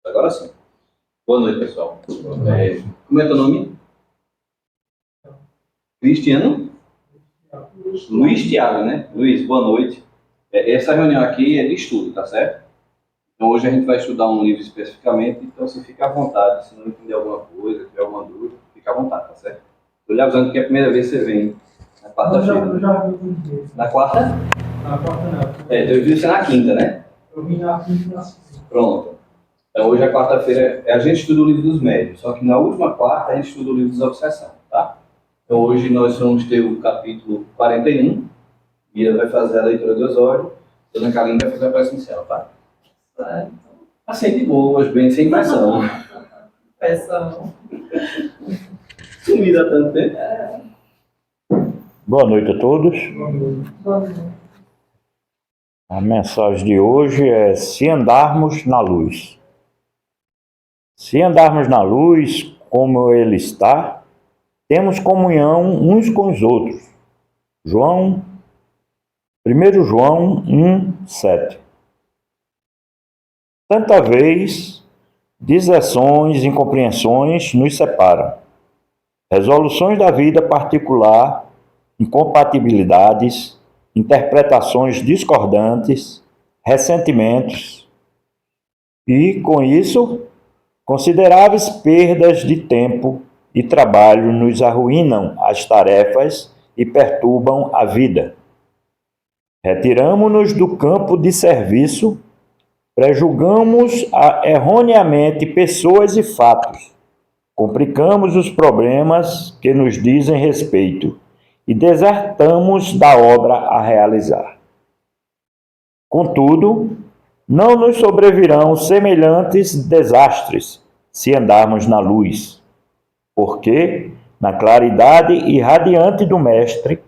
Agora sim. Boa noite, pessoal. Como é teu nome? Cristiano? Luiz Thiago, né? Luiz, boa noite. Essa reunião aqui é de estudo, tá certo? Então hoje a gente vai estudar um livro especificamente, então você fica à vontade, se não entender alguma coisa, tiver alguma dúvida, fica à vontade, tá certo? Estou lhe avisando que é a primeira vez que você vem na quarta-feira. Eu já vi um dia. Na quarta? Na quarta não. Eu vi você na quinta, né? Eu vim na quinta e na segunda. Pronto. Então hoje a quarta-feira a gente estuda o livro dos médios, só que na última quarta a gente estuda o livro dos obsessão, tá? Então hoje nós vamos ter o capítulo 41, e ele vai fazer a leitura do Osório, a Dona Carlinha vai fazer a prece inicial, tá? Assim, de boas, bem, sem pressão. Pressão. Sumida há tanto tempo. Boa noite a todos. A mensagem de hoje é: se andarmos na luz. Se andarmos na luz, como Ele está, temos comunhão uns com os outros. 1 João 1:7. Tanta vez, deserções e incompreensões nos separam. Resoluções da vida particular, incompatibilidades, interpretações discordantes, ressentimentos e, com isso, consideráveis perdas de tempo e trabalho nos arruinam as tarefas e perturbam a vida. Retiramo-nos do campo de serviço, prejulgamos erroneamente pessoas e fatos, complicamos os problemas que nos dizem respeito e desertamos da obra a realizar. Contudo, não nos sobrevirão semelhantes desastres se andarmos na luz, porque, na claridade irradiante do Mestre,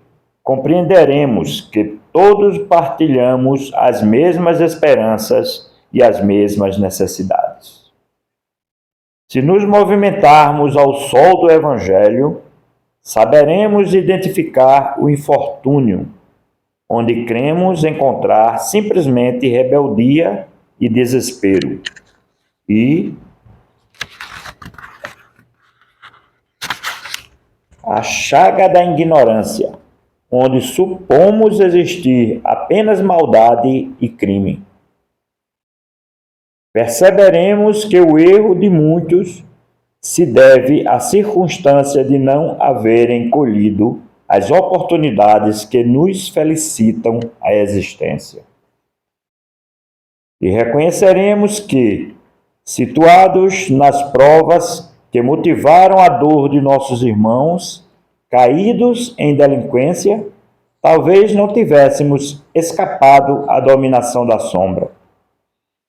compreenderemos que todos partilhamos as mesmas esperanças e as mesmas necessidades. Se nos movimentarmos ao sol do Evangelho, saberemos identificar o infortúnio, onde cremos encontrar simplesmente rebeldia e desespero, e a chaga da ignorância, onde supomos existir apenas maldade e crime. Perceberemos que o erro de muitos se deve à circunstância de não haverem colhido as oportunidades que nos felicitam a existência. E reconheceremos que, situados nas provas que motivaram a dor de nossos irmãos, caídos em delinquência, talvez não tivéssemos escapado à dominação da sombra.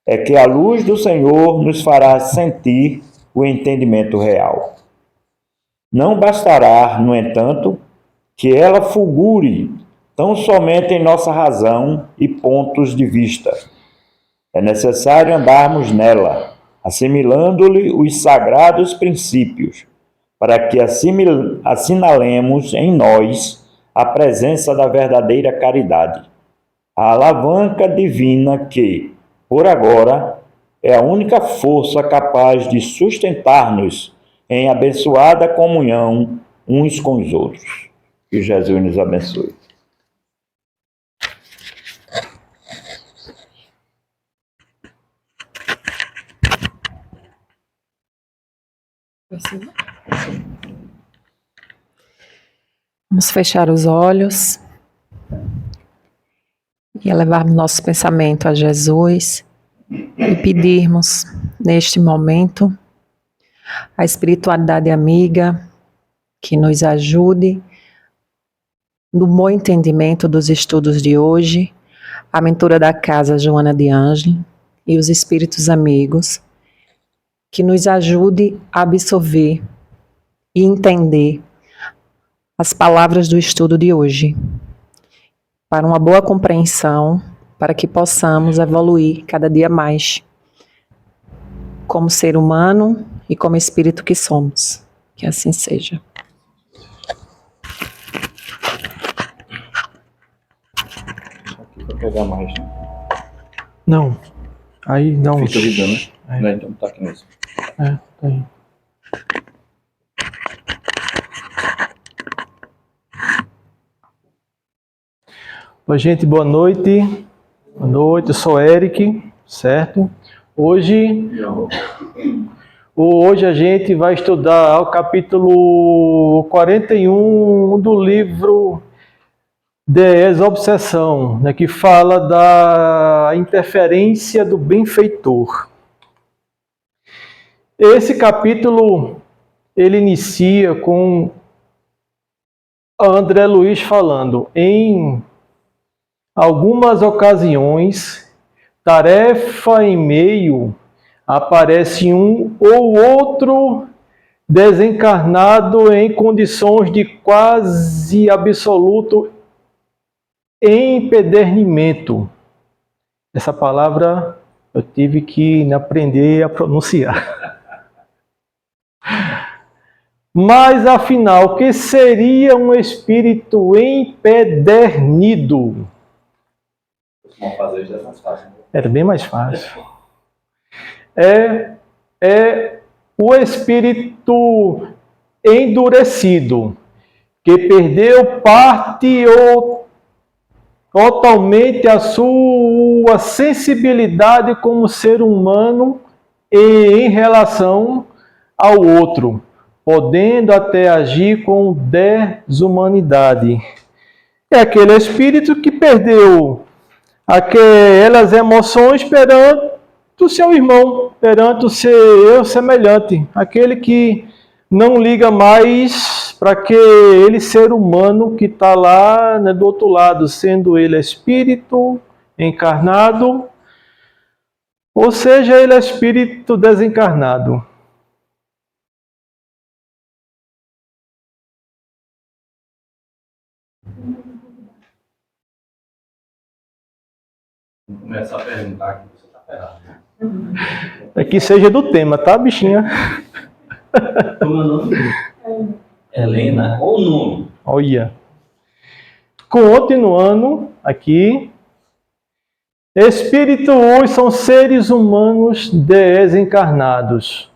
É que a luz do Senhor nos fará sentir o entendimento real. Não bastará, no entanto, que ela fulgure tão somente em nossa razão e pontos de vista. É necessário andarmos nela, assimilando-lhe os sagrados princípios, para que assinalemos em nós a presença da verdadeira caridade, a alavanca divina que, por agora, é a única força capaz de sustentar-nos em abençoada comunhão uns com os outros. Que Jesus nos abençoe. Vamos fechar os olhos e elevarmos nosso pensamento a Jesus e pedirmos, neste momento, a espiritualidade amiga que nos ajude no bom entendimento dos estudos de hoje, a mentora da casa Joana de Ângelo e os espíritos amigos, que nos ajude a absorver e entender as palavras do estudo de hoje, para uma boa compreensão, para que possamos evoluir cada dia mais, como ser humano e como espírito que somos. Que assim seja. Aqui para pegar mais, né? Não. Aí dá um... Fica ligando, né? É. Não, então tá aqui mesmo. É, tá aí. Oi, gente, boa noite. Boa noite, eu sou Eric, certo? Hoje a gente vai estudar o capítulo 41 do livro Desobsessão, né, que fala da interferência do benfeitor. Esse capítulo, ele inicia com André Luiz falando: em algumas ocasiões, tarefa em meio, aparece um ou outro desencarnado em condições de quase absoluto empedernimento. Essa palavra eu tive que aprender a pronunciar. Mas, afinal, o que seria um espírito empedernido? Vamos fazer isso mais fácil. Era bem mais fácil. É o espírito endurecido, que perdeu parte ou totalmente a sua sensibilidade como ser humano em relação ao outro, podendo até agir com desumanidade. É aquele espírito que perdeu aquelas emoções perante o seu irmão, perante o seu semelhante, aquele que não liga mais para aquele ser humano que está lá, né, do outro lado, sendo ele espírito encarnado, ou seja, ele é espírito desencarnado. Vamos começar a perguntar aqui, você tá ferrado. É que seja do tema, tá, bichinha? Como é o nome? Helena ou nome? Olha. Continuando aqui. Espíritos são seres humanos desencarnados.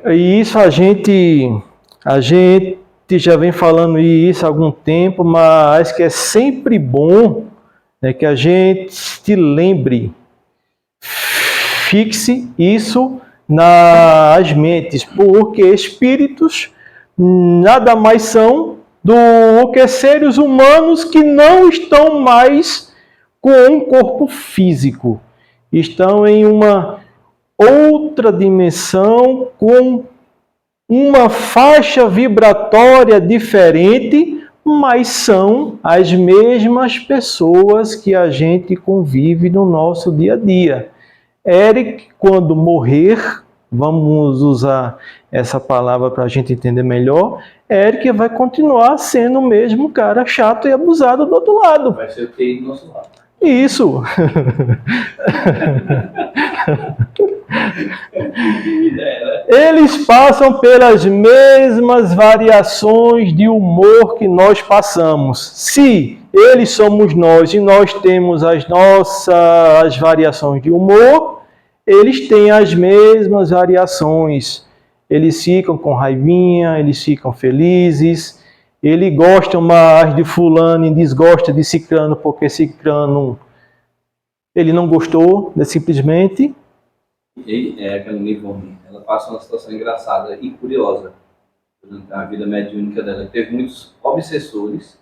E isso a gente já vem falando isso há algum tempo, mas que é sempre bom, né, que a gente se lembre, fixe isso nas mentes, porque espíritos nada mais são do que seres humanos que não estão mais com um corpo físico, estão em uma outra dimensão com uma faixa vibratória diferente, mas são as mesmas pessoas que a gente convive no nosso dia a dia. Eric, quando morrer, vamos usar essa palavra para a gente entender melhor, Eric vai continuar sendo o mesmo cara chato e abusado do outro lado. Vai ser o TI do nosso lado. Isso. Eles passam pelas mesmas variações de humor que nós passamos. Se eles somos nós e nós temos as nossas variações de humor, eles têm as mesmas variações. Eles ficam com raivinha, eles ficam felizes, eles gostam mais de fulano e desgostam de cicrano porque cicrano ele não gostou, né, simplesmente. E é aquela Nivone, ela passa uma situação engraçada e curiosa durante a vida mediúnica dela. Teve muitos obsessores,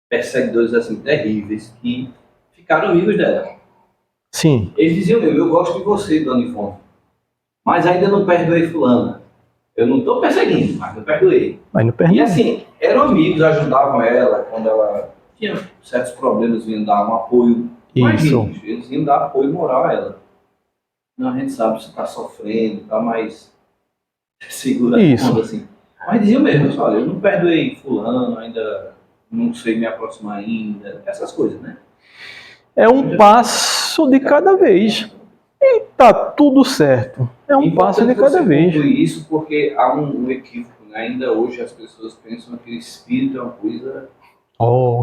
perseguidores assim terríveis, que ficaram amigos dela. Sim. Eles diziam: eu gosto de você, Dona Ivone, mas ainda não perdoei fulana. Eu não estou perseguindo, mas não perdoei. Mas não perdoei. E assim, eram amigos, ajudavam ela quando ela tinha certos problemas, vinham dar um apoio. Isso. Eles iam dar apoio moral a ela. Não, a gente sabe que você está sofrendo, tá mais segura Isso. onda, assim. Mas diziam mesmo: olha, eu não perdoei fulano, ainda não sei me aproximar ainda, essas coisas, né? É um passo de cada vez. E tá tudo certo. É um passo de cada vez. Isso porque há um equívoco, né? Ainda hoje as pessoas pensam que o espírito é uma coisa... Oh,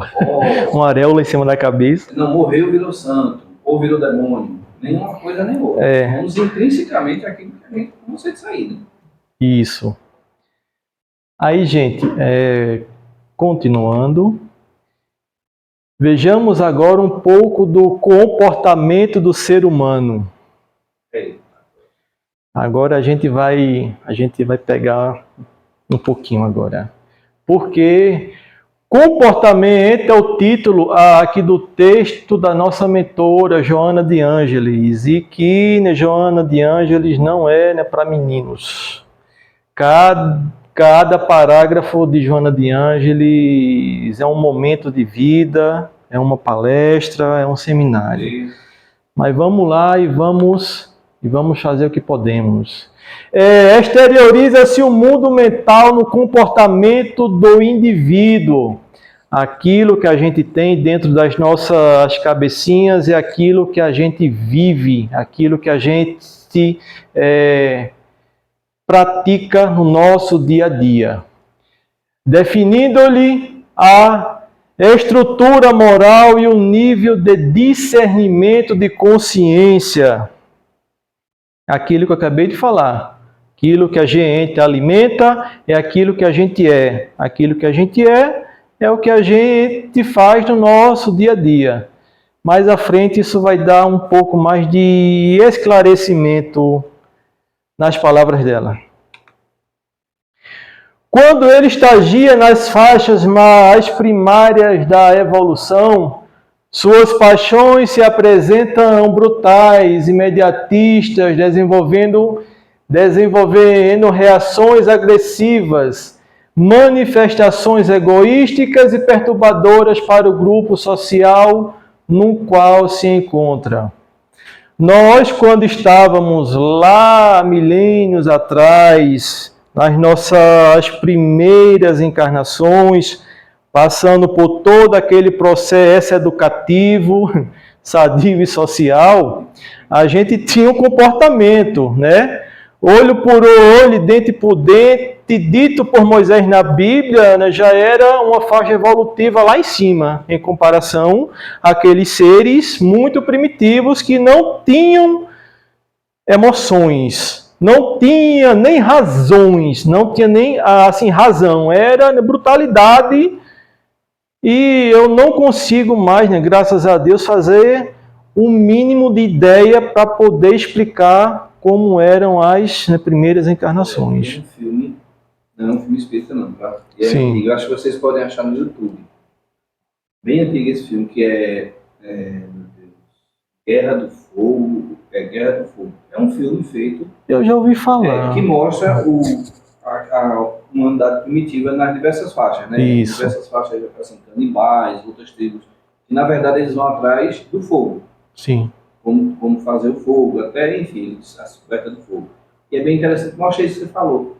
uma auréola em cima da cabeça. Não, morreu, virou santo, ou virou demônio. Nem uma coisa nem outra. Somos intrinsecamente aquilo que a gente consegue sair. Né? Isso. Aí, gente, continuando. Vejamos agora um pouco do comportamento do ser humano. Agora a gente vai pegar um pouquinho agora. Porque comportamento é o título aqui do texto da nossa mentora Joana de Ângeles. E que Joana de Ângeles não é para meninos. Cada parágrafo de Joana de Ângeles é um momento de vida, é uma palestra, é um seminário. Mas vamos lá e vamos fazer o que podemos. Exterioriza-se o mundo mental no comportamento do indivíduo. Aquilo que a gente tem dentro das nossas cabecinhas é aquilo que a gente vive, aquilo que a gente pratica no nosso dia a dia. Definindo-lhe a estrutura moral e o nível de discernimento de consciência. Aquilo que eu acabei de falar. Aquilo que a gente alimenta é aquilo que a gente é. Aquilo que a gente é o que a gente faz no nosso dia a dia. Mais à frente isso vai dar um pouco mais de esclarecimento nas palavras dela. Quando ele estagia nas faixas mais primárias da evolução, suas paixões se apresentam brutais, imediatistas, desenvolvendo reações agressivas, manifestações egoísticas e perturbadoras para o grupo social no qual se encontra. Nós, quando estávamos lá milênios atrás, nas nossas primeiras encarnações, passando por todo aquele processo educativo, sadio e social, a gente tinha um comportamento, né? Olho por olho, dente por dente, dito por Moisés na Bíblia, né, já era uma faixa evolutiva lá em cima, em comparação àqueles seres muito primitivos que não tinham emoções, não tinha nem razões, não tinha nem assim razão, era brutalidade. E eu não consigo mais, né, graças a Deus, fazer um mínimo de ideia para poder explicar como eram as primeiras encarnações. Não é um filme espírita não, tá? E Sim. Antigo, eu acho que vocês podem achar no YouTube. Bem antigo esse filme, que é Guerra do Fogo. Guerra do Fogo. É um filme feito... Eu já ouvi falar. Que mostra a humanidade primitiva nas diversas faixas, né? Isso. Diversas faixas, assim, canibais, outras tribos. E, na verdade, eles vão atrás do fogo. Sim. Como fazer o fogo, até, enfim, a descoberta do fogo. E é bem interessante, mostra isso que você falou.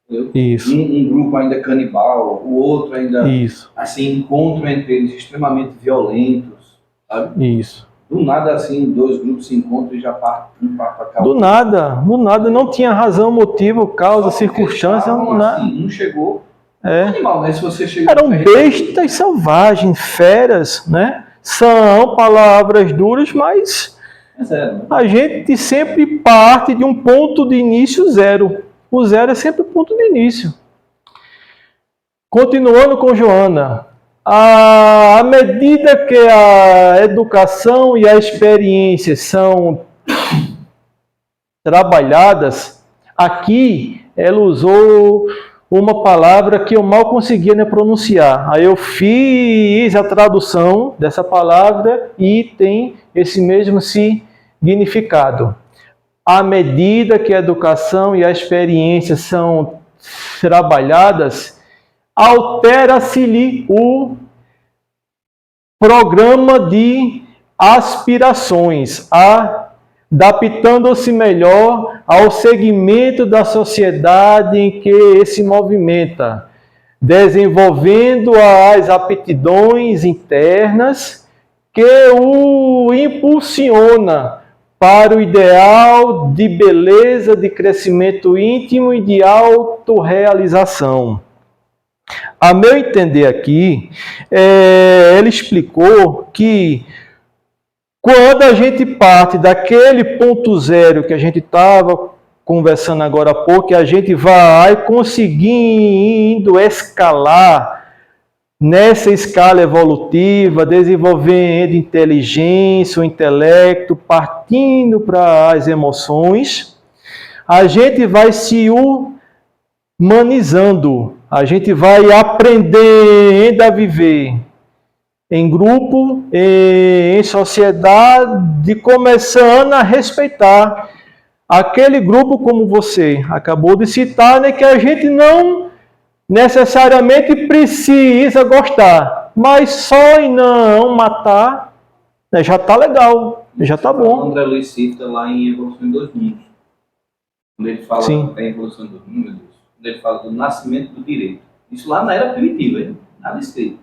Entendeu? Isso. Um grupo ainda canibal, o outro ainda, Isso. assim, encontro entre eles extremamente violentos, sabe? Isso. Do nada, assim, dois grupos se encontram e já partem um para cá. Do nada, não tinha razão, motivo, causa, circunstância, nada. Assim, um chegou, animal, né? Se você chega... Eram bestas selvagens, feras, né? São palavras duras, mas a gente sempre parte de um ponto de início zero. O zero é sempre o ponto de início. Continuando com Joana. À medida que a educação e a experiência são trabalhadas, aqui ela usou uma palavra que eu mal conseguia pronunciar. Aí eu fiz a tradução dessa palavra e tem esse mesmo significado. À medida que a educação e a experiência são trabalhadas, altera-se-lhe o programa de aspirações, adaptando-se melhor ao segmento da sociedade em que se movimenta, desenvolvendo as aptidões internas que o impulsiona para o ideal de beleza, de crescimento íntimo e de autorrealização. A meu entender aqui, ele explicou que Quando a gente parte daquele ponto zero que a gente estava conversando agora há pouco, a gente vai conseguindo escalar nessa escala evolutiva, desenvolvendo inteligência, o intelecto, partindo para as emoções, a gente vai se humanizando, a gente vai aprendendo a viver em grupo, em sociedade, começando a respeitar aquele grupo como você acabou de citar, né, que a gente não necessariamente precisa gostar, mas só em não matar, né, já está legal, já está O bom. André Luiz cita lá em Evolução em 2 Mundos. Quando ele fala Sim. da Evolução em 2 Mundos, meu Deus, quando ele fala do nascimento do direito. Isso lá na era primitiva, hein? Nada escrito.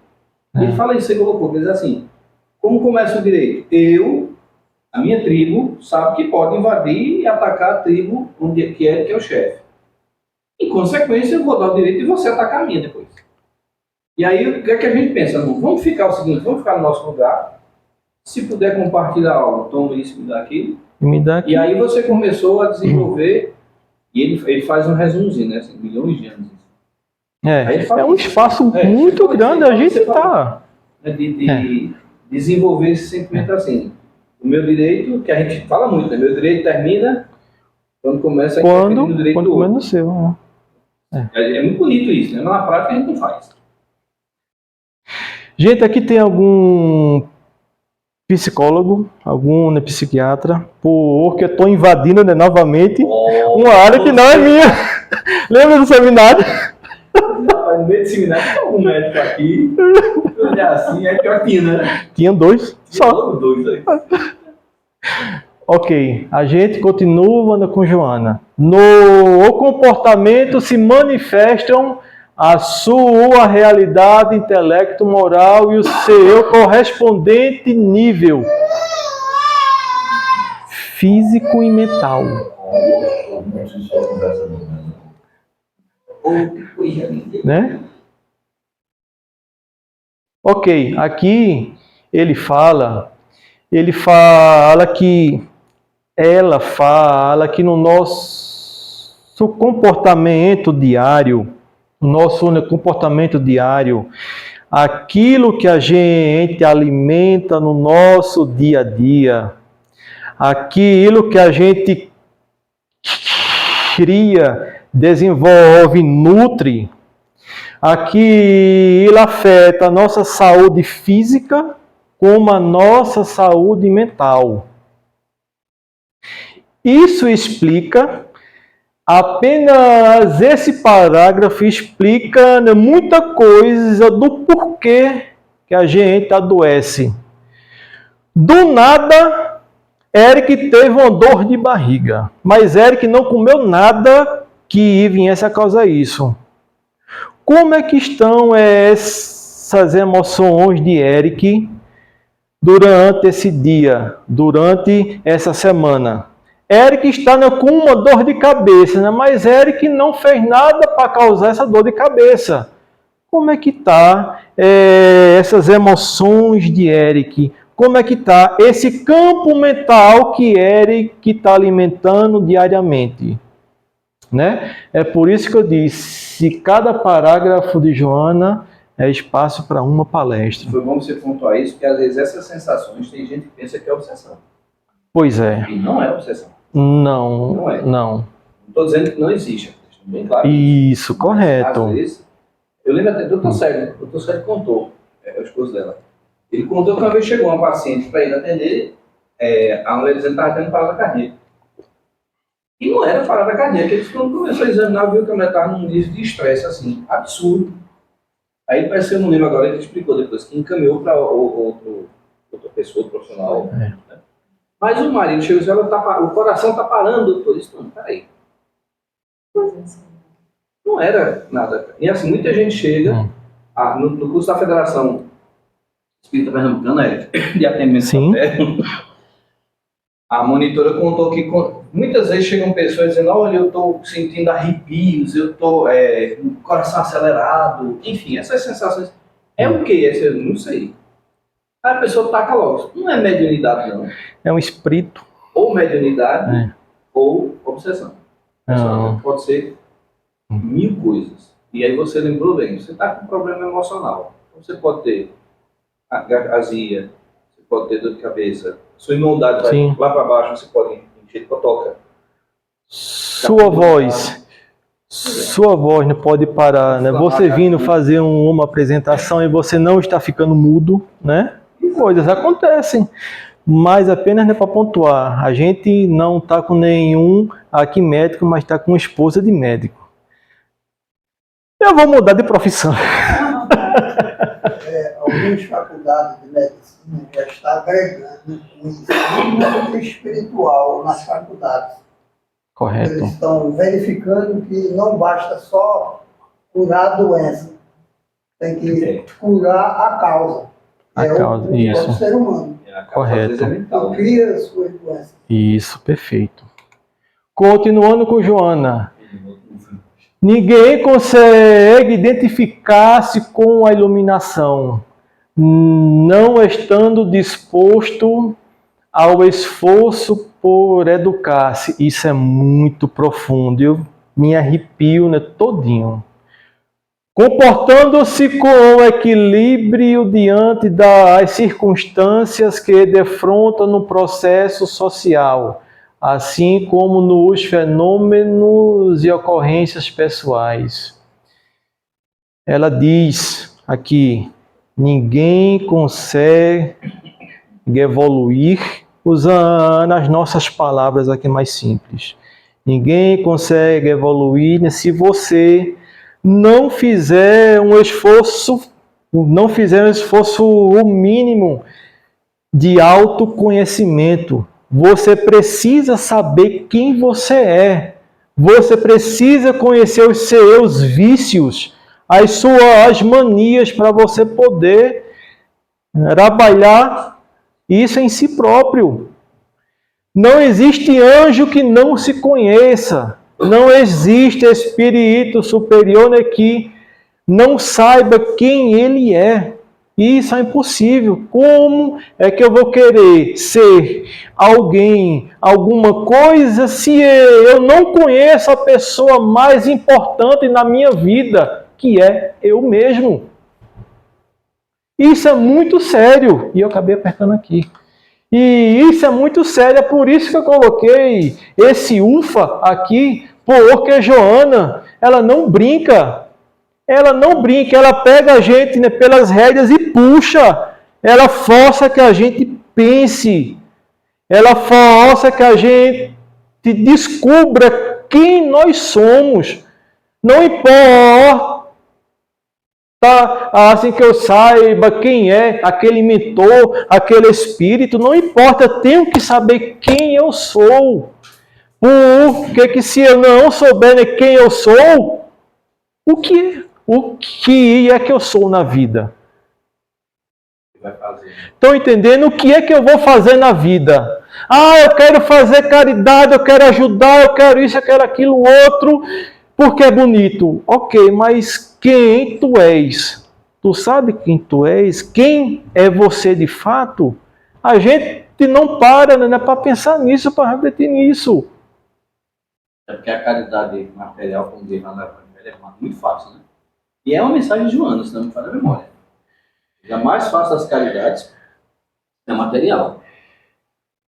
Ele fala isso, você colocou, ele diz assim, como começa o direito? A minha tribo, sabe que pode invadir e atacar a tribo que é o chefe. Em consequência, eu vou dar o direito de você atacar a minha depois. E aí, o que é que a gente pensa? Não, vamos ficar o seguinte, vamos ficar no nosso lugar. Se puder compartilhar algo, toma isso, me dá aquilo. Me dá aqui. E aí você começou a desenvolver, e ele faz um resumozinho, né? Assim, milhões de anos. Aí ele fala É um isso. espaço Você muito fala grande, isso, a gente você está. Né, de desenvolver esse sentimento assim. O meu direito, que a gente fala muito, né? Meu direito termina quando começa a interferir no direito do Quando outro. no seu. Né? É muito bonito isso, né? Mas na prática a gente não faz. Gente, aqui tem algum psicólogo, algum psiquiatra, porque eu estou invadindo, né, novamente uma área que não é minha. Lembra do seminário? Rapaz, no meio do seminário tem algum médico aqui, olhar assim, é pior que né? Tinha dois, Tinha só. logo 2 aí. Ok, a gente continua com Joana. No comportamento se manifestam a sua realidade, intelecto, moral e o seu correspondente nível físico e mental. Né? Ok, aqui ela fala que no nosso comportamento diário, aquilo que a gente alimenta no nosso dia a dia, aquilo que a gente cria, desenvolve, nutre, aquilo afeta a nossa saúde física como a nossa saúde mental. Isso explica, apenas esse parágrafo explica muita coisa do porquê que a gente adoece. Do nada, Eric teve uma dor de barriga, mas Eric não comeu nada que viesse a causar isso. Como é que estão essas emoções de Eric durante esse dia, durante essa semana? Eric está com uma dor de cabeça, mas Eric não fez nada para causar essa dor de cabeça. Como é que está essas emoções de Eric? Como é que está esse campo mental que Eric está alimentando diariamente? Né? É por isso que eu disse, cada parágrafo de Joana é espaço para uma palestra. Foi bom você pontuar isso, porque às vezes essas sensações tem gente que pensa que é obsessão. Pois é. E não é obsessão. Não, Não é. não. Não estou dizendo que não existe, bem claro. Isso, correto. Às vezes, eu lembro até do Dr. Sérgio contou, o esposo dela. Ele contou que uma vez chegou uma paciente para ele atender, a mulher dizendo que estava tendo parada cardíaca. E não era parada cardíaca, ele quando começou a examinar, viu que a mulher estava num nível de estresse assim, absurdo. Aí parece que eu não lembro agora, ele explicou depois, que encaminhou para outra pessoa, outro profissional. Né? Mas o marido chegou e disse, o coração está parando, doutor. Isso não, peraí. Não era nada. E assim, muita gente chega no curso da Federação Espírita Pernambucana, de atendimento fraterno, a monitora contou que muitas vezes chegam pessoas dizendo, olha, eu estou sentindo arrepios, eu estou com o coração acelerado, enfim, essas sensações. É o quê? Eu não sei. Aí a pessoa taca logo. Não é mediunidade, não. É um espírito. Ou mediunidade, É. ou obsessão. Não. Pode ser 1000 coisas. E aí você lembrou bem, você está com um problema emocional. Então você pode ter azia, você pode ter dor de cabeça, sua imunidade vai Sim. lá para baixo, você pode encher de cotoca. Sua voz não pode parar, né? Você vindo fazer uma apresentação e você não está ficando mudo, né? Coisas acontecem, mas apenas para pontuar. A gente não está com nenhum aqui médico, mas está com esposa de médico. Eu vou mudar de profissão. Algumas faculdades de medicina já estão agregando o ensino espiritual nas faculdades. Correto. Eles estão verificando que não basta só curar a doença, tem que curar a causa. A causa, o isso. ser humano. Correto. Que cria as suas doenças. Isso, perfeito. Continuando com Joana. Ninguém consegue identificar-se com a iluminação, não estando disposto ao esforço por educar-se. Isso é muito profundo, eu me arrepio, né, todinho. Comportando-se com equilíbrio diante das circunstâncias que defrontam no processo social, assim como nos fenômenos e ocorrências pessoais. Ela diz aqui, ninguém consegue evoluir, usando as nossas palavras aqui mais simples. Ninguém consegue evoluir se você não fizer um esforço o mínimo de autoconhecimento. Você precisa saber quem você é. Você precisa conhecer os seus vícios, as suas manias, para você poder trabalhar isso em si próprio. Não existe anjo que não se conheça. Não existe espírito superior que não saiba quem ele é. Isso é impossível. Como é que eu vou querer ser alguém, alguma coisa, se eu não conheço a pessoa mais importante na minha vida, que é eu mesmo? Isso é muito sério. E eu acabei apertando aqui. E isso é muito sério, é por isso que eu coloquei esse ufa aqui, porque Joana, ela não brinca. Ela não brinca, ela pega a gente, né, pelas rédeas e puxa. Ela força que a gente pense. Ela força que a gente descubra quem nós somos. Não importa assim que eu saiba quem é aquele mentor, aquele espírito, não importa, eu tenho que saber quem eu sou. Porque que se eu não souber quem eu sou, o que é que eu sou na vida? Estão entendendo o que é que eu vou fazer na vida? Ah, eu quero fazer caridade, eu quero ajudar, eu quero isso, eu quero aquilo, outro, porque é bonito. Ok, mas quem tu és? Tu sabe quem tu és? Quem é você de fato? A gente não para, né, para pensar nisso, para refletir nisso. É porque a caridade material, como diz lá na Evangelho, é muito fácil, né? E é uma mensagem de Joana, senão não me falha a memória. A mais fácil das caridades é material.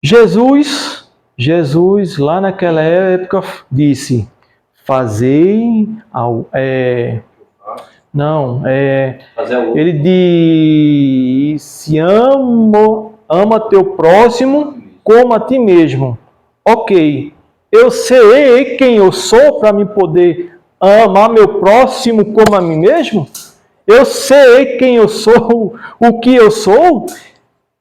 Jesus, lá naquela época, disse, fazei ele disse, ama teu próximo como a ti mesmo. Ok, eu sei quem eu sou para me poder amar meu próximo como a mim mesmo? Eu sei quem eu sou, o que eu sou?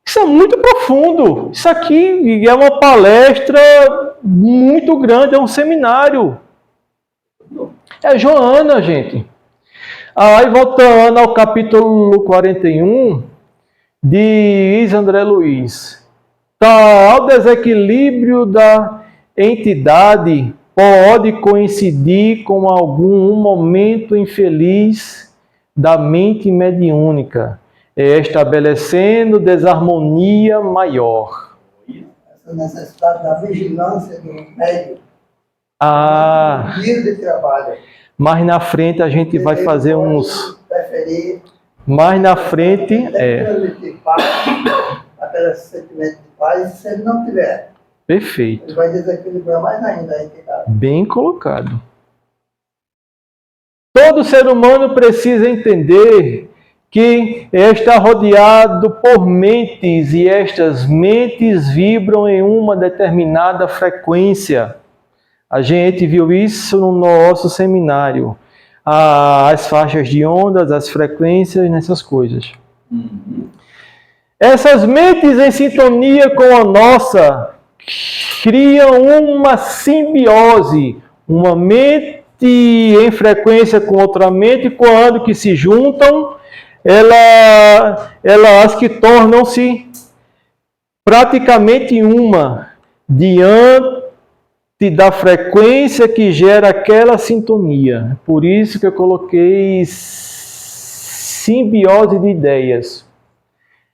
Isso é muito profundo. Isso aqui é uma palestra muito grande, é um seminário. É Joana, gente. Aí, voltando ao capítulo 41, diz André Luiz, tal desequilíbrio da entidade pode coincidir com algum momento infeliz da mente mediúnica, estabelecendo desarmonia maior. Essa necessidade da vigilância do médico, Ah, do dia de trabalho. mais na frente a gente vai fazer uns... Preferir, Mais na frente, transmitir paz, aquele sentimento de paz, se ele não tiver, perfeito. ele vai desequilibrar mais ainda a entidade. Bem colocado. Todo ser humano precisa entender que está rodeado por mentes e estas mentes vibram em uma determinada frequência. A gente viu isso no nosso seminário. As faixas de ondas, as frequências, nessas coisas. Essas mentes em sintonia com a nossa criam uma simbiose, uma mente em frequência com outra mente, quando que se juntam, elas que tornam-se praticamente uma, diante da frequência que gera aquela sintonia. Por isso que eu coloquei simbiose de ideias.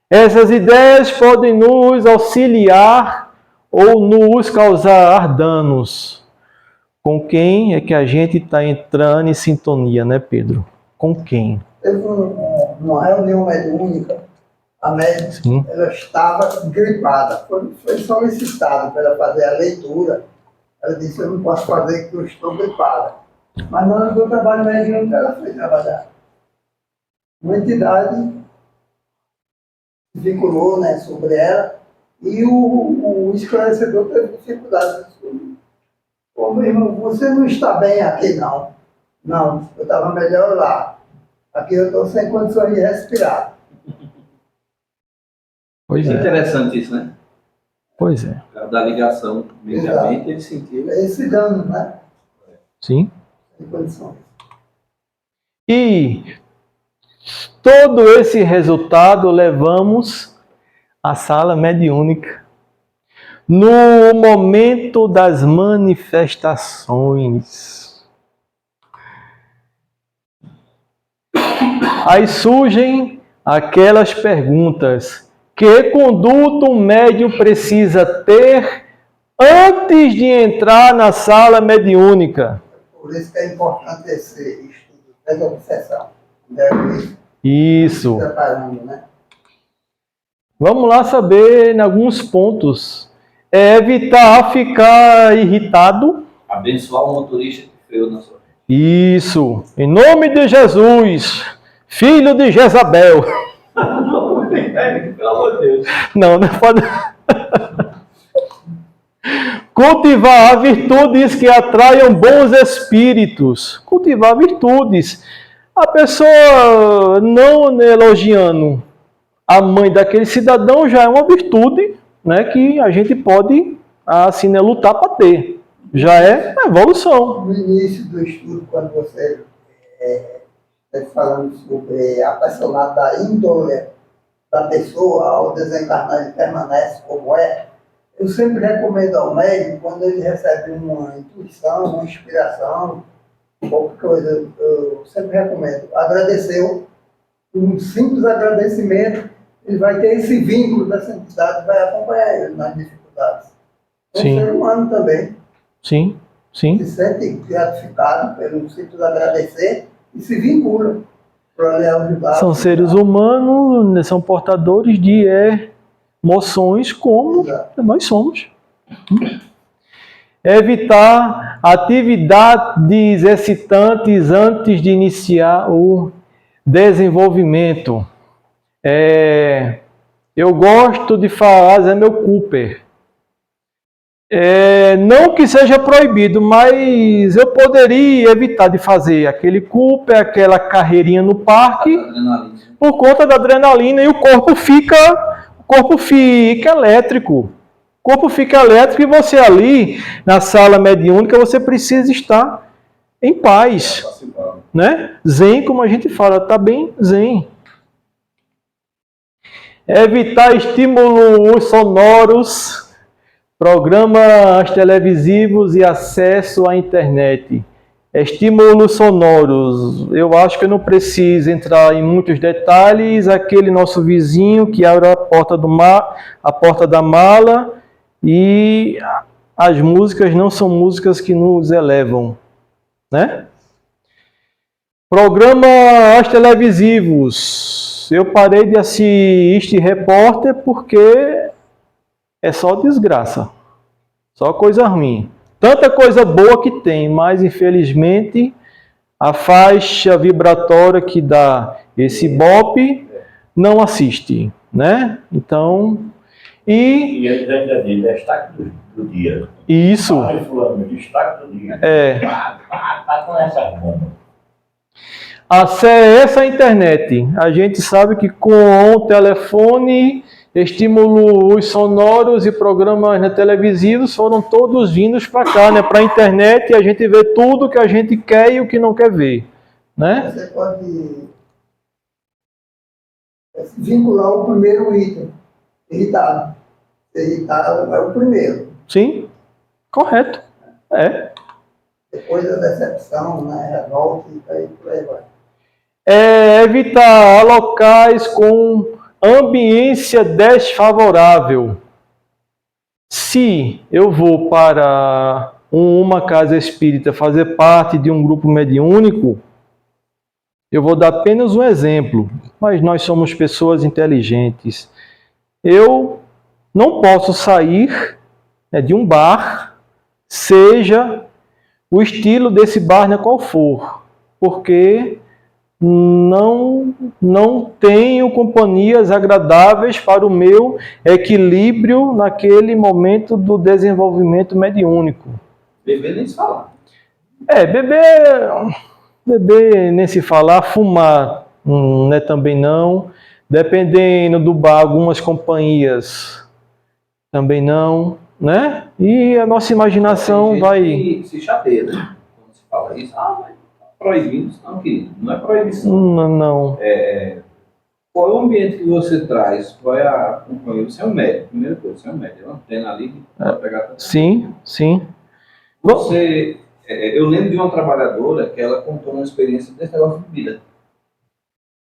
Essas ideias podem nos auxiliar ou nos causar danos. Com quem é que a gente está entrando em sintonia, né, Pedro? Com quem? Teve uma reunião mediúnica, a médica, ela estava gripada, foi solicitado para ela fazer a leitura. Ela disse, eu não posso fazer porque eu estou gripada. Mas na hora do trabalho mediúnico, ela foi trabalhar. Uma entidade se vinculou, né, sobre ela e o esclarecedor teve dificuldade. Ô, meu irmão, você não está bem aqui, não. Não, eu estava melhor lá. Aqui eu estou sem condições de respirar. Pois é. Interessante isso, né? Pois é. O cara da ligação mente, ele sentiu. Esse dano, né? Sim. Sem condições. E todo esse resultado levamos à sala mediúnica. No momento das manifestações. Aí surgem aquelas perguntas. Que conduta um médium precisa ter antes de entrar na sala mediúnica? Por isso que é importante esse estudo da obsessão. Isso. Preparando, né? Vamos lá saber em alguns pontos. Evitar ficar irritado. Abençoar o motorista que freou na sua frente. Isso. Em nome de Jesus, filho de Jezabel. Pelo amor de Deus. Não pode. Cultivar virtudes que atraiam bons espíritos. Cultivar virtudes. A pessoa não elogiando a mãe daquele cidadão já é uma virtude, né, que a gente pode assim, né, lutar para ter. Já é a evolução. No início do estudo, quando você está falando sobre a personalidade da índole da pessoa, ao desencarnar ele permanece como é, eu sempre recomendo ao médium, quando ele recebe uma intuição, uma inspiração, qualquer coisa, eu sempre recomendo. Agradeceu, um simples agradecimento, ele vai ter esse vínculo dessa entidade, vai acompanhar ele nas dificuldades. É um Sim. ser humano também. Sim, sim. Se sente gratificado pelo simples agradecer e se vincula para lhe ajudar. São seres humanos, né, são portadores de emoções como Exato. nós somos. Evitar atividades excitantes antes de iniciar o desenvolvimento. Eu gosto de fazer meu Cooper. Não que seja proibido, mas eu poderia evitar de fazer aquele Cooper, aquela carreirinha no parque, por conta da adrenalina, e o corpo fica elétrico. O corpo fica elétrico e você ali, na sala mediúnica, você precisa estar em paz. Né? Zen, como a gente fala, está bem zen. Evitar estímulos sonoros, programas televisivos e acesso à internet. Estímulos sonoros, eu acho que eu não preciso entrar em muitos detalhes. Aquele nosso vizinho que abre a porta da mala, e as músicas não são músicas que nos elevam, né? Programas televisivos. Eu parei de assistir Repórter porque é só desgraça, só coisa ruim. Tanta coisa boa que tem, mas infelizmente a faixa vibratória que dá esse Ibope não assiste, né? Então, E ele ainda diz, destaque do dia. isso Ai, fulano, destaque do dia. Tá com essa bomba. acessa a internet. A gente sabe que com o telefone, estímulos sonoros e programas televisivos foram todos vindos para cá, né? Para a internet, e a gente vê tudo que a gente quer e o que não quer ver, né? Você pode vincular o primeiro item, irritado. Irritado é o primeiro. Sim, correto. É. Depois a decepção, né? Revolta e aí por aí vai. Evitar locais com ambiência desfavorável. Se eu vou para uma casa espírita fazer parte de um grupo mediúnico, eu vou dar apenas um exemplo, mas nós somos pessoas inteligentes. Eu não posso sair, né, de um bar, seja o estilo desse bar, né, qual for, porque não tenho companhias agradáveis para o meu equilíbrio naquele momento do desenvolvimento mediúnico. Beber nem se falar. Beber nem se falar, fumar, né, também não. Dependendo do bar, algumas companhias também não, né? E a nossa imaginação Tem gente vai... que se chateia, né? Quando se fala isso, mas tá proibido. Não, querido, não é proibição. Não. Qual é o ambiente que você traz? Qual é a companhia? Você é um médico, primeira coisa, você é um médico. É uma antena ali que pode pegar... Sim. Você... eu lembro de uma trabalhadora que ela contou uma experiência desse negócio de vida.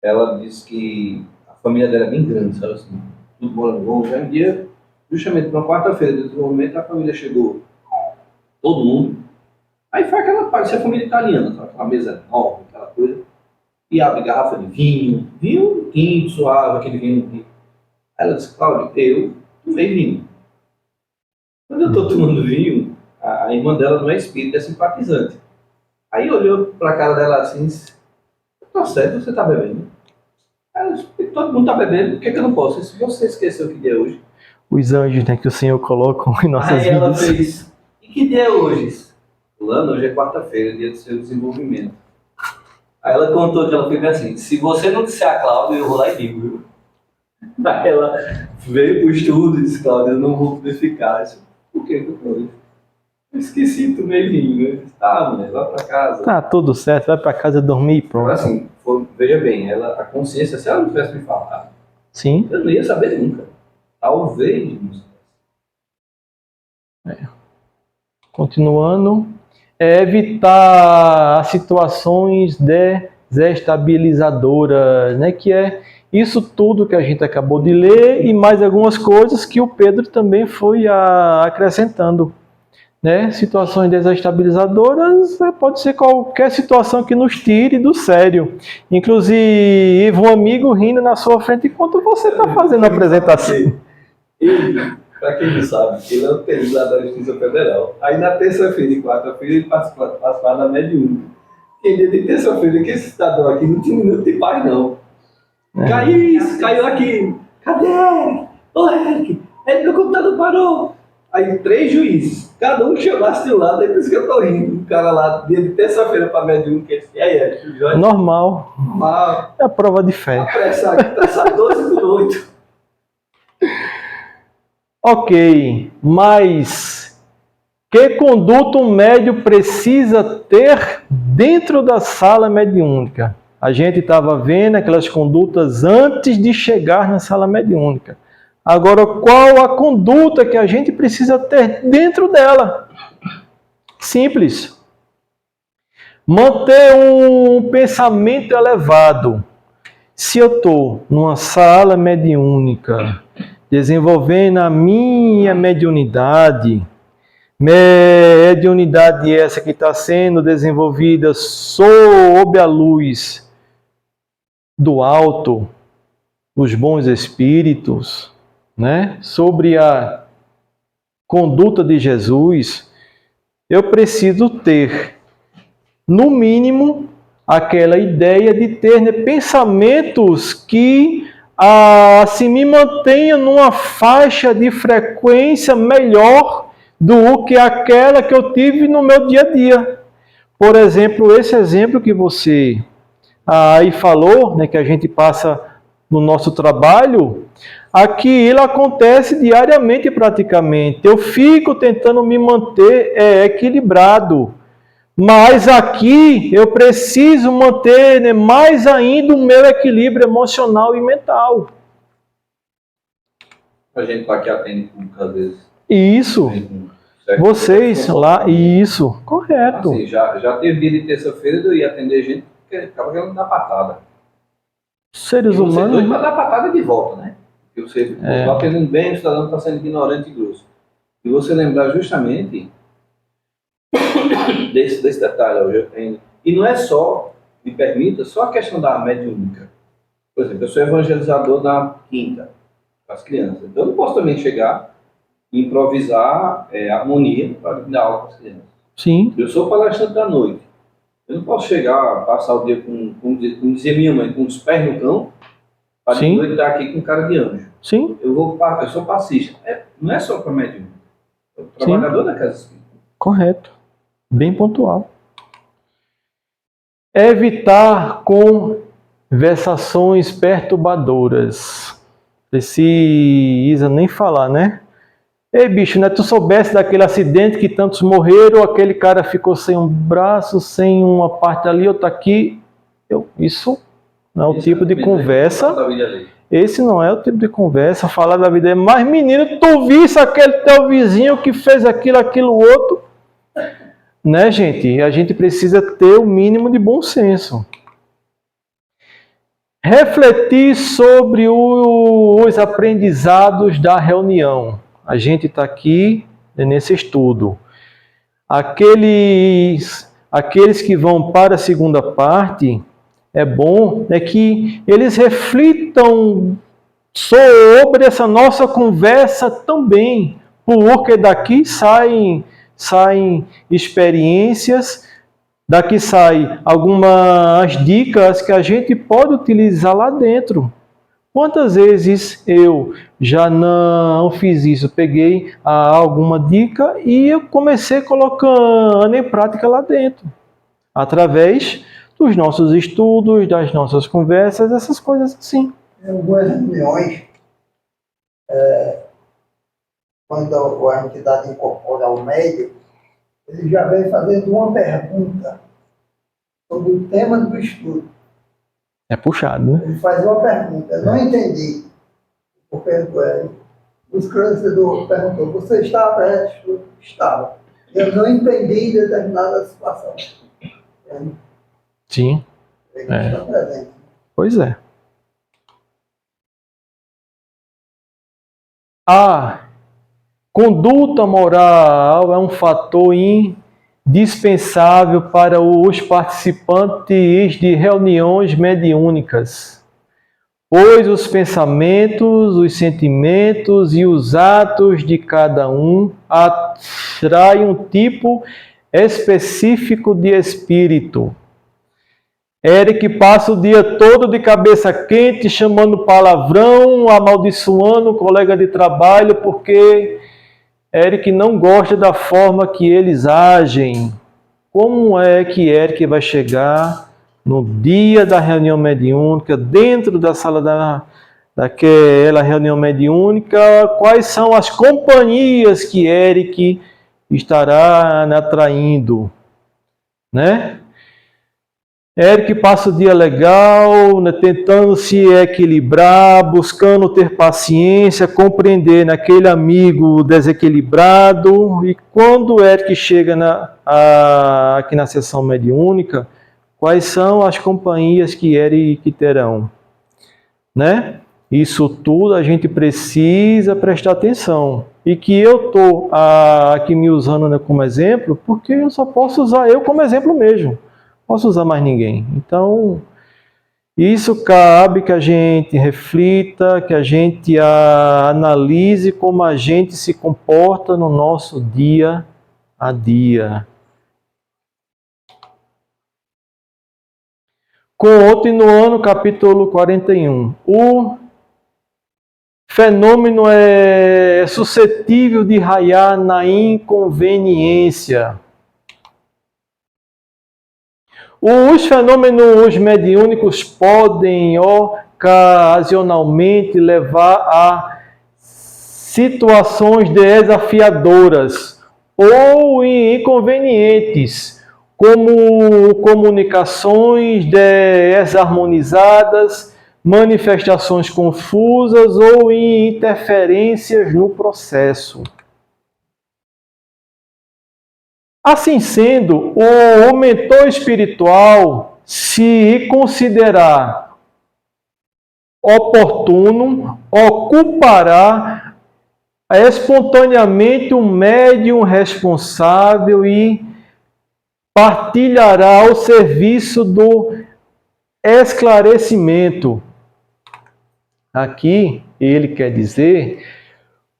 Ela disse que a família dela é bem grande, sabe assim? Tudo morando longe. Aí um dia, justamente na quarta-feira de desenvolvimento, a família chegou, todo mundo. Aí foi aquela parte, a família italiana, sabe? Aquela mesa nova, aquela coisa. E abre garrafa de vinho tinto, suave, aquele vinho. Aí ela disse, Cláudio, eu tomei vinho. Quando eu estou tomando vinho, a irmã dela não é espírita, é simpatizante. Aí olhou pra cara dela assim e disse, tá certo, você tá bebendo. Aí ela disse, todo mundo tá bebendo, por que eu não posso? Se você esqueceu que dia é hoje. Os anjos, né, que o Senhor coloca em nossas Aí ela vidas. fez, e que dia é hoje? Fulano, hoje é quarta-feira, dia do seu desenvolvimento. Aí ela contou que ela fez assim, se você não disser a Cláudia, eu vou lá e digo, viu? Aí ela veio pro estudo e disse, Cláudia, eu não vou poder ficar. Eu disse, por que eu falei? Eu esqueci, tomei vinho. Eu disse, tá, mulher, vai pra casa. Tá tudo certo, vai pra casa dormir e pronto. Agora assim, veja bem, a consciência, se ela não tivesse me falado, Sim. eu não ia saber nunca. Talvez não soubesse. Continuando. Evitar as situações desestabilizadoras, né? Que é isso tudo que a gente acabou de ler e mais algumas coisas que o Pedro também foi acrescentando, né? Situações desestabilizadoras pode ser qualquer situação que nos tire do sério. Inclusive, um amigo rindo na sua frente enquanto você está fazendo a apresentação. Ele, pra quem não sabe, ele é o TI lá da Justiça Federal. Aí na terça-feira e quarta-feira ele participava da mediúnica. Aquele dia de terça-feira que esse cidadão aqui não tinha um minuto de paz, não. Caiu aqui. Cadê Eric? Ô Eric, meu computador parou. Aí 3 juízes, cada um chamasse de um lado, é por isso que eu tô rindo. O cara lá, dia de terça-feira pra mediúnica, ele disse, e aí Eric, Jorge? Normal. Normal. É a prova de fé. Apressar 12 por 8. Ok, mas que conduta um médium precisa ter dentro da sala mediúnica? A gente estava vendo aquelas condutas antes de chegar na sala mediúnica. Agora, qual a conduta que a gente precisa ter dentro dela? Simples. manter um pensamento elevado. Se eu estou numa sala mediúnica, desenvolvendo a minha mediunidade essa que está sendo desenvolvida sob a luz do alto, os bons espíritos, né? Sobre a conduta de Jesus, eu preciso ter, no mínimo, aquela ideia de ter, né, pensamentos que assim me mantenham numa faixa de frequência melhor do que aquela que eu tive no meu dia a dia. Por exemplo, esse exemplo que você aí falou, né, que a gente passa no nosso trabalho, aquilo acontece diariamente praticamente. Eu fico tentando me manter equilibrado, mas aqui eu preciso manter, né, mais ainda o meu equilíbrio emocional e mental. A gente está aqui atende público às vezes. Isso. Vocês lá, isso, correto. Assim, já teve dia de terça-feira eu ia atender gente que acaba querendo dar patada. Seres e você humanos. doido para dar patada de volta, né? Porque você está atendendo bem, o cidadão está sendo ignorante e grosso. E você lembrar justamente desse detalhe hoje eu tenho. E não é só, me permita, só a questão da mediúnica. Por exemplo, eu sou evangelizador na quinta, com as crianças. Então eu não posso também chegar e improvisar harmonia para dar aula para as crianças. Sim. Eu sou palestrante da noite. Eu não posso chegar, passar o dia como dizia minha mãe, com os pés no cão, para de noite estar aqui com cara de anjo. Sim. Eu sou passista. Não é só para mediúnico. É o trabalhador da casa espírita. Correto. Bem pontual. Evitar conversações perturbadoras. Precisa nem falar, né? Ei, bicho, né? Tu soubesse daquele acidente que tantos morreram, aquele cara ficou sem um braço, sem uma parte ali, outra aqui. Isso não é o tipo de conversa. Esse não é o tipo de conversa. Falar da vida é, mas menino, tu visse aquele teu vizinho que fez aquilo outro. Né, gente? A gente precisa ter o mínimo de bom senso. Refletir sobre os aprendizados da reunião. A gente está aqui nesse estudo. Aqueles que vão para a segunda parte, é bom que eles reflitam sobre essa nossa conversa também, porque daqui saem experiências, daqui saem algumas dicas que a gente pode utilizar lá dentro. Quantas vezes eu já não fiz isso? Peguei alguma dica e eu comecei colocando em prática lá dentro, através dos nossos estudos, das nossas conversas, essas coisas assim. Em algumas reuniões, quando a entidade incorpora o médium, ele já vem fazendo uma pergunta sobre o tema do estudo. É puxado, né? Ele faz uma pergunta, eu não entendi. O esclarecedor perguntou, você estava presente? Estava. Eu não entendi determinada situação. Sim. Ele está presente. Pois é. A conduta moral é um fator indispensável para os participantes de reuniões mediúnicas, pois os pensamentos, os sentimentos e os atos de cada um atraem um tipo específico de espírito. Eric passa o dia todo de cabeça quente, chamando palavrão, amaldiçoando o colega de trabalho, porque Eric não gosta da forma que eles agem. Como é que Eric vai chegar no dia da reunião mediúnica, dentro da sala daquela reunião mediúnica? Quais são as companhias que Eric estará atraindo, né? Eric passa o dia legal, né, tentando se equilibrar, buscando ter paciência, compreender naquele amigo desequilibrado. E quando o Eric chega aqui na sessão mediúnica, quais são as companhias que Eric terão? Né? Isso tudo a gente precisa prestar atenção. E que eu estou aqui me usando, né, como exemplo, porque eu só posso usar eu como exemplo mesmo. Posso usar mais ninguém. Então, isso cabe que a gente reflita, que a gente analise como a gente se comporta no nosso dia a dia. Continuando, capítulo 41. O fenômeno é suscetível de raiar na inconveniência. Os fenômenos mediúnicos podem ocasionalmente levar a situações desafiadoras ou inconvenientes, como comunicações desarmonizadas, manifestações confusas ou interferências no processo. Assim sendo, o mentor espiritual, se considerar oportuno, ocupará espontaneamente um médium responsável e partilhará o serviço do esclarecimento. Aqui, ele quer dizer,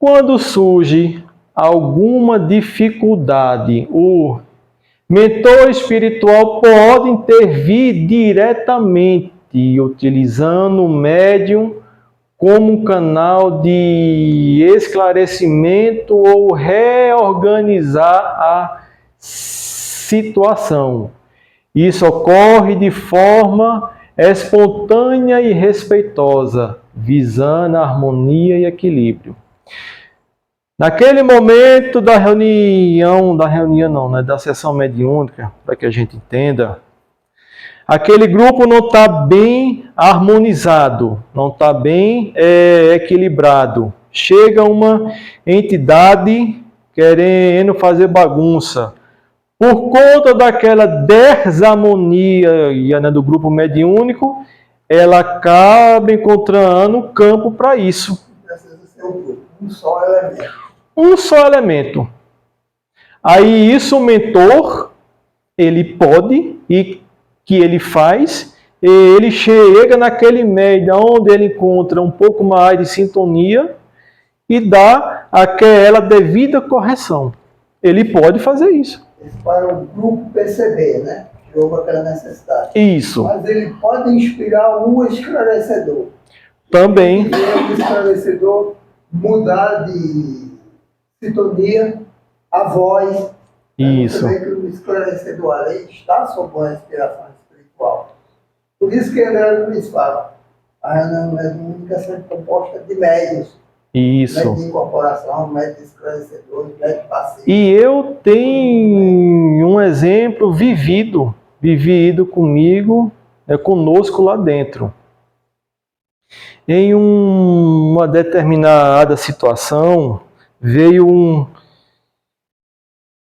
quando surge alguma dificuldade, o mentor espiritual pode intervir diretamente, utilizando o médium como um canal de esclarecimento ou reorganizar a situação. Isso ocorre de forma espontânea e respeitosa, visando a harmonia e equilíbrio. Naquele momento da sessão mediúnica, para que a gente entenda, aquele grupo não está bem harmonizado, não está bem equilibrado. Chega uma entidade querendo fazer bagunça. Por conta daquela desarmonia, né, do grupo mediúnico, ela acaba encontrando um campo para isso. Precisa ser um grupo, um só elemento. Um só elemento. Aí isso o mentor, ele pode, e que ele faz, ele chega naquele médio onde ele encontra um pouco mais de sintonia e dá aquela devida correção. Ele pode fazer isso. Para o grupo perceber, né? Que houve aquela necessidade. Isso. Mas ele pode inspirar um esclarecedor. Também. E o esclarecedor mudar de sintonia, a voz. Isso. Você vê que o esclarecedor ali está sob uma inspiração espiritual. Por isso que André Luiz fala, a reunião mediúnica é sempre composta de médios. Isso. Médio de incorporação, médio de esclarecedor, médio de passivo. E eu tenho um exemplo vivido comigo, conosco lá dentro. Em uma determinada situação, veio um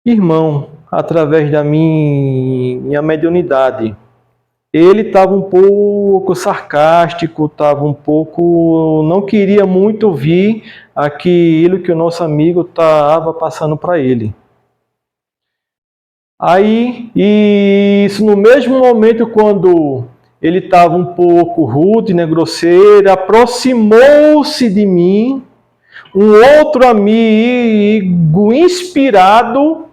irmão, através da minha mediunidade. Ele estava um pouco sarcástico, não queria muito ouvir aquilo que o nosso amigo estava passando para ele. Aí, isso no mesmo momento, quando ele estava um pouco rude, né, grosseiro, aproximou-se de mim um outro amigo inspirado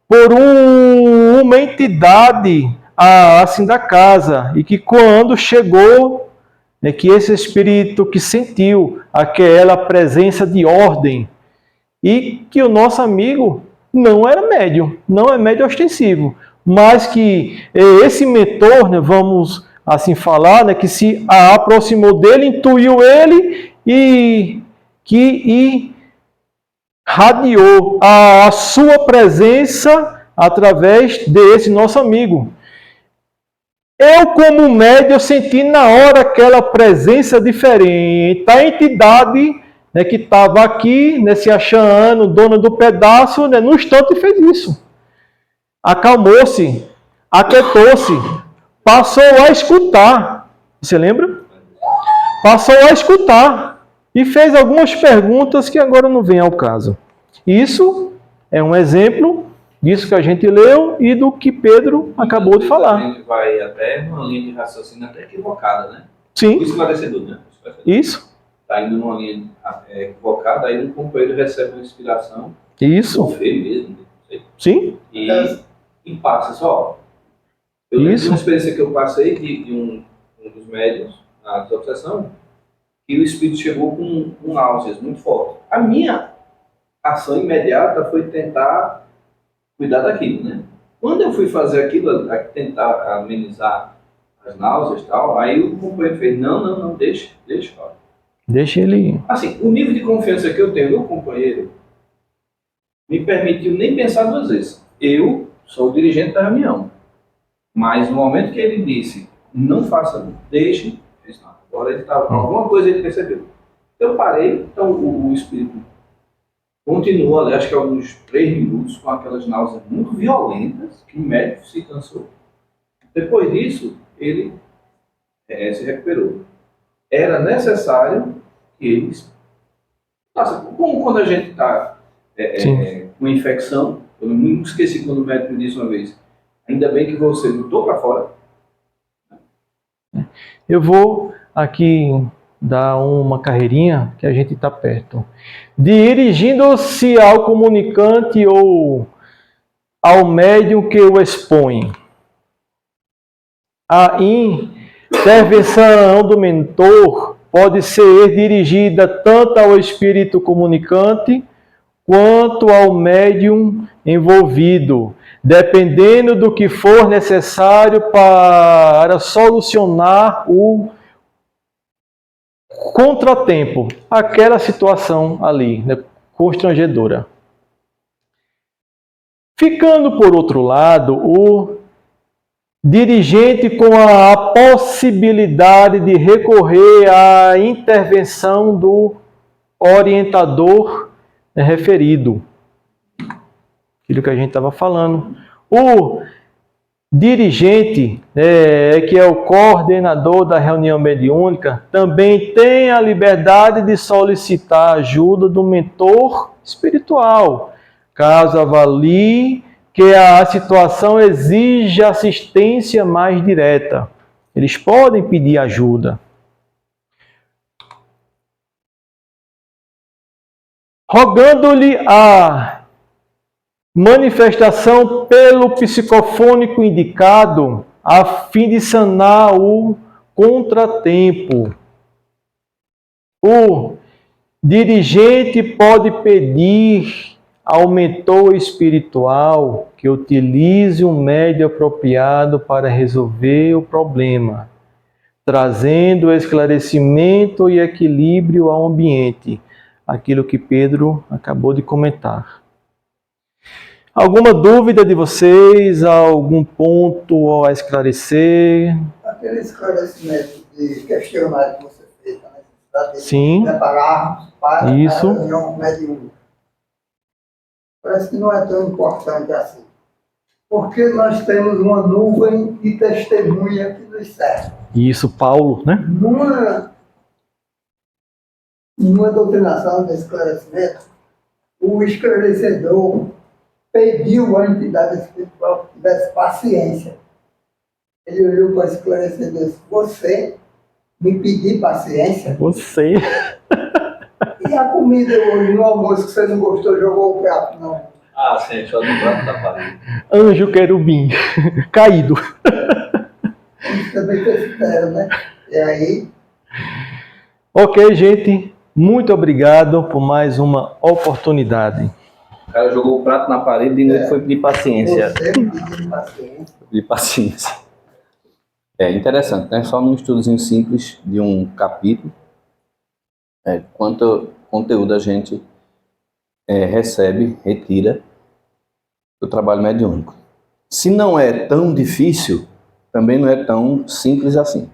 por uma entidade assim da casa, e que quando chegou, né, que esse espírito que sentiu aquela presença de ordem, e que o nosso amigo não era médium, não é médium ostensivo, mas que esse mentor, né, vamos assim falar, né, que se aproximou dele, intuiu ele e que irradiou a sua presença através desse nosso amigo. Eu, como médium, eu senti na hora aquela presença diferente. A entidade, né, que estava aqui, né, se achando dona do pedaço, né, no instante fez isso. Acalmou-se, aquietou-se, passou a escutar. Você lembra? Passou a escutar e fez algumas perguntas que agora não vem ao caso. Isso é um exemplo disso que a gente leu e do que Pedro acabou de falar. A gente vai até numa linha de raciocínio até equivocada, né? O Sim, esclarecedor, né? O esclarecedor. isso, Está indo numa linha equivocada, aí um companheiro recebe uma inspiração, isso, ou vê mesmo, não sei, sim, e passa só. Eu lembro de isso, uma experiência que eu passei de um dos médiuns na desobsessão, e o espírito chegou com náuseas muito forte. A minha ação imediata foi tentar cuidar daquilo, né? Quando eu fui fazer aquilo, tentar amenizar as náuseas e tal, aí o companheiro fez, não, deixa. Ó. deixa ele. Assim, o nível de confiança que eu tenho no companheiro me permitiu nem pensar duas vezes. Eu sou o dirigente da reunião, mas no momento que ele disse, não faça, deixe, eu disse, não, agora ele estava, alguma coisa ele percebeu. Eu parei, então o espírito continuou ali, acho que alguns 3 minutos, com aquelas náuseas muito violentas, que o médico se cansou. Depois disso, ele se recuperou. Era necessário que eles... Nossa, como quando a gente está com infecção, eu não esqueci quando o médico me disse uma vez, ainda bem que você botou para fora. Eu vou aqui dar uma carreirinha que a gente está perto. Dirigindo-se ao comunicante ou ao médium que o expõe. A intervenção do mentor pode ser dirigida tanto ao espírito comunicante quanto ao médium envolvido, dependendo do que for necessário para solucionar o contratempo, aquela situação ali, né, constrangedora. Ficando por outro lado, o dirigente com a possibilidade de recorrer à intervenção do orientador referido. Aquilo que a gente estava falando. O dirigente, que é o coordenador da reunião mediúnica, também tem a liberdade de solicitar a ajuda do mentor espiritual, caso avalie que a situação exige assistência mais direta. Eles podem pedir ajuda. Rogando-lhe a manifestação pelo psicofônico indicado, a fim de sanar o contratempo. O dirigente pode pedir ao mentor espiritual que utilize um médio apropriado para resolver o problema, trazendo esclarecimento e equilíbrio ao ambiente. Aquilo que Pedro acabou de comentar. Alguma dúvida de vocês? Algum ponto a esclarecer? Aquele esclarecimento de questionário que você fez, a necessidade de Sim. prepararmos para Isso. a reunião mediúnica. Parece que não é tão importante assim. Porque nós temos uma nuvem de testemunha que nos serve. Isso, Paulo, né? Numa doutrinação de esclarecimento, o esclarecedor pediu à entidade espiritual que tivesse paciência. Ele olhou para o esclarecedor e disse, você me pediu paciência? Você. E a comida hoje no almoço que você não gostou, jogou o prato, não? Ah, sim, só no prato da parede. Anjo querubim, caído. Isso também perceberam, né? E aí... Ok, gente. Muito obrigado por mais uma oportunidade. O cara jogou o prato na parede e não foi pedir paciência. Você me pediu paciência. Pedir paciência. É interessante, né? Só num estudozinho simples de um capítulo, quanto conteúdo a gente recebe, retira do trabalho mediúnico. Se não é tão difícil, também não é tão simples assim.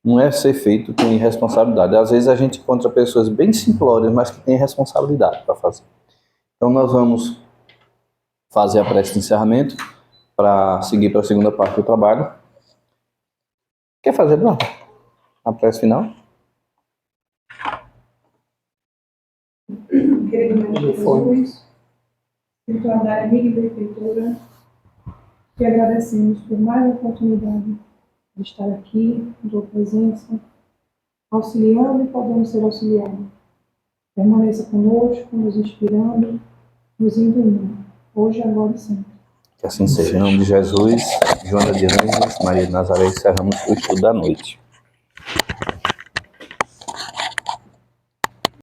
Não é ser feito com irresponsabilidade. Às vezes a gente encontra pessoas bem simplórias, mas que têm responsabilidade para fazer. Então nós vamos fazer a prece de encerramento para seguir para a segunda parte do trabalho. Quer fazer, Eduardo? A prece final? Querido Mestre Jesus, espiritualidade amiga e benfeitora, te agradecemos por mais uma oportunidade de estar aqui, em tua presença, auxiliando e podendo ser auxiliado. Permaneça conosco, nos inspirando, nos iluminando, hoje, agora e sempre. Que assim seja. Em nome de Jesus, Joana de Anjos, Maria de Nazaré, encerramos o estudo da noite.